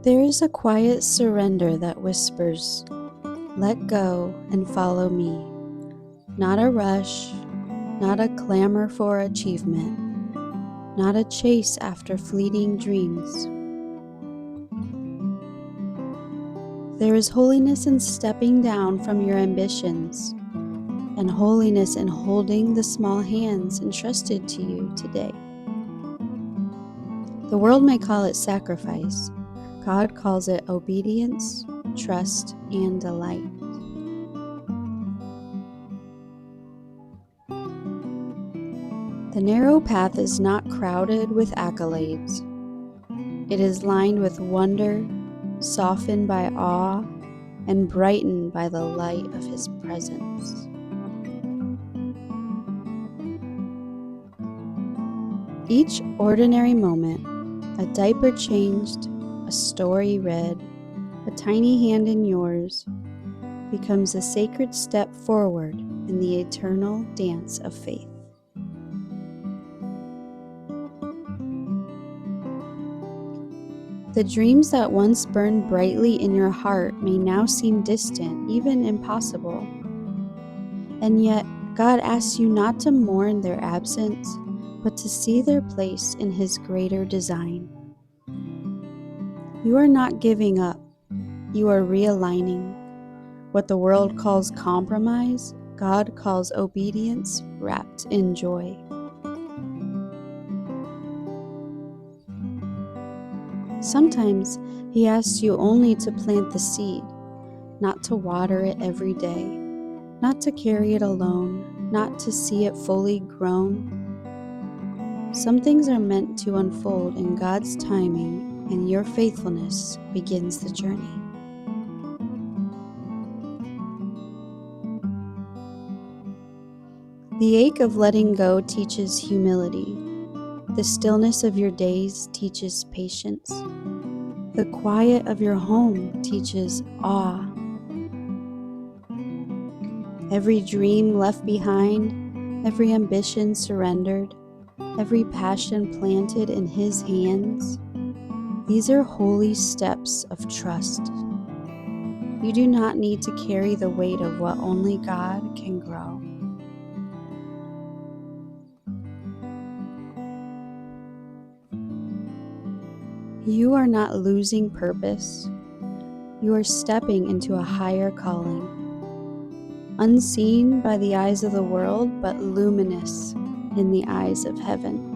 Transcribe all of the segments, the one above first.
There is a quiet surrender that whispers, "Let go and follow me." Not a rush, not a clamor for achievement, not a chase after fleeting dreams. There is holiness in stepping down from your ambitions, and holiness in holding the small hands entrusted to you today. The world may call it sacrifice. God calls it obedience, trust, and delight. The narrow path is not crowded with accolades. It is lined with wonder, softened by awe, and brightened by the light of His presence. Each ordinary moment, a diaper changed, a story read, a tiny hand in yours, becomes a sacred step forward in the eternal dance of faith. The dreams that once burned brightly in your heart may now seem distant, even impossible. And yet, God asks you not to mourn their absence, but to see their place in His greater design. You are not giving up, you are realigning. What the world calls compromise, God calls obedience wrapped in joy. Sometimes He asks you only to plant the seed, not to water it every day, not to carry it alone, not to see it fully grown. Some things are meant to unfold in God's timing, and your faithfulness begins the journey. The ache of letting go teaches humility. The stillness of your days teaches patience. The quiet of your home teaches awe. Every dream left behind, every ambition surrendered, every passion planted in His hands, these are holy steps of trust. You do not need to carry the weight of what only God can grow. You are not losing purpose. You are stepping into a higher calling, unseen by the eyes of the world, but luminous in the eyes of heaven.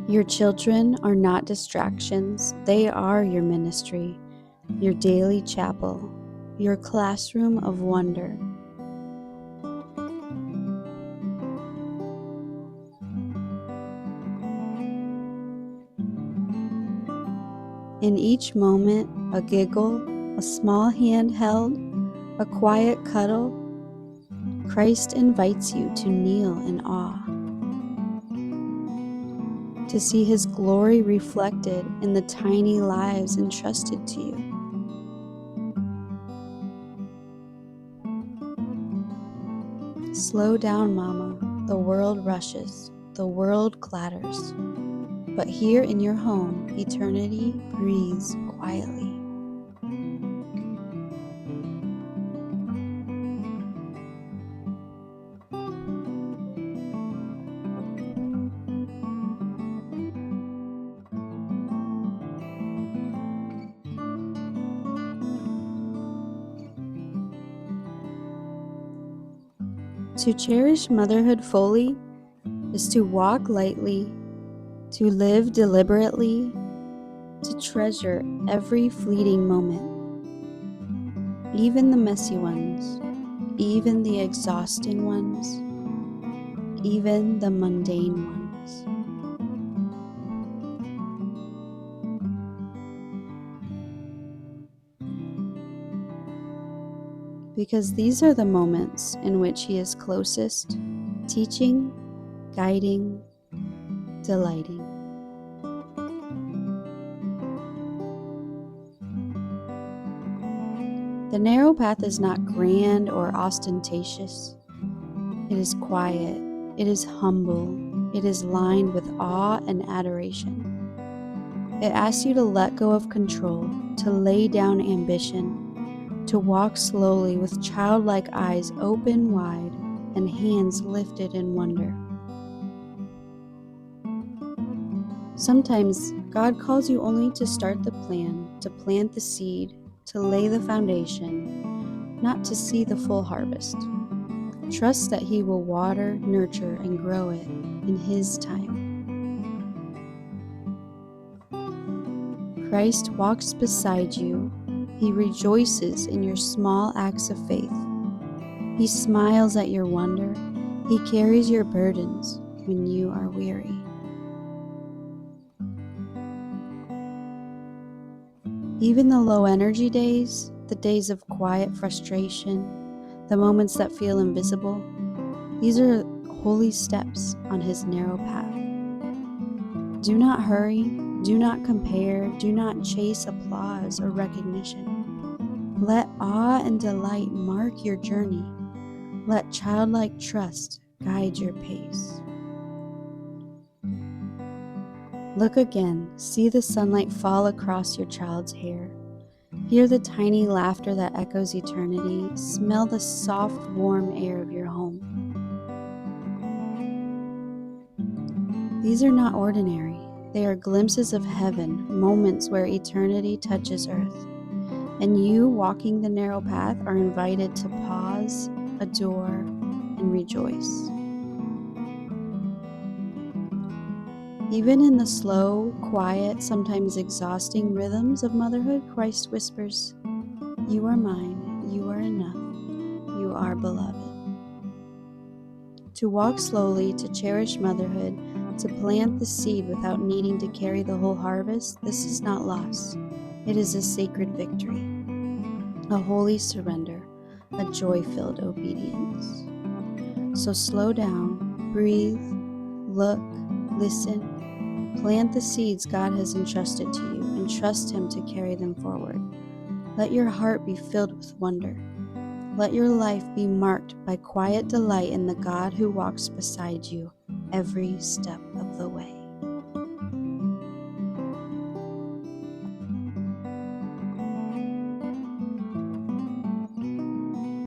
Your children are not distractions. They are your ministry, your daily chapel, your classroom of wonder. In each moment, a giggle, a small hand held, a quiet cuddle, Christ invites you to kneel in awe, to see His glory reflected in the tiny lives entrusted to you. Slow down, Mama. The world rushes, the world clatters. But here in your home, eternity breathes quietly. To cherish motherhood fully is to walk lightly, to live deliberately, to treasure every fleeting moment, even the messy ones, even the exhausting ones, even the mundane ones. Because these are the moments in which He is closest, teaching, guiding, delighting. The narrow path is not grand or ostentatious. It is quiet. It is humble. It is lined with awe and adoration. It asks you to let go of control, to lay down ambition, to walk slowly with childlike eyes open wide and hands lifted in wonder. Sometimes God calls you only to start the plan, to plant the seed, to lay the foundation, not to see the full harvest. Trust that He will water, nurture, and grow it in His time. Christ walks beside you. He rejoices in your small acts of faith. He smiles at your wonder. He carries your burdens when you are weary. Even the low energy days, the days of quiet frustration, the moments that feel invisible, these are holy steps on His narrow path. Do not hurry, do not compare, do not chase applause or recognition. Let awe and delight mark your journey. Let childlike trust guide your pace. Look again, see the sunlight fall across your child's hair. Hear the tiny laughter that echoes eternity. Smell the soft, warm air of your home. These are not ordinary. They are glimpses of heaven, moments where eternity touches earth. And you, walking the narrow path, are invited to pause, adore, and rejoice. Even in the slow, quiet, sometimes exhausting rhythms of motherhood, Christ whispers, "You are mine, you are enough, you are beloved." To walk slowly, to cherish motherhood, to plant the seed without needing to carry the whole harvest, this is not loss. It is a sacred victory, a holy surrender, a joy-filled obedience. So slow down, breathe, look, listen, plant the seeds God has entrusted to you, and trust Him to carry them forward. Let your heart be filled with wonder. Let your life be marked by quiet delight in the God who walks beside you every step of the way.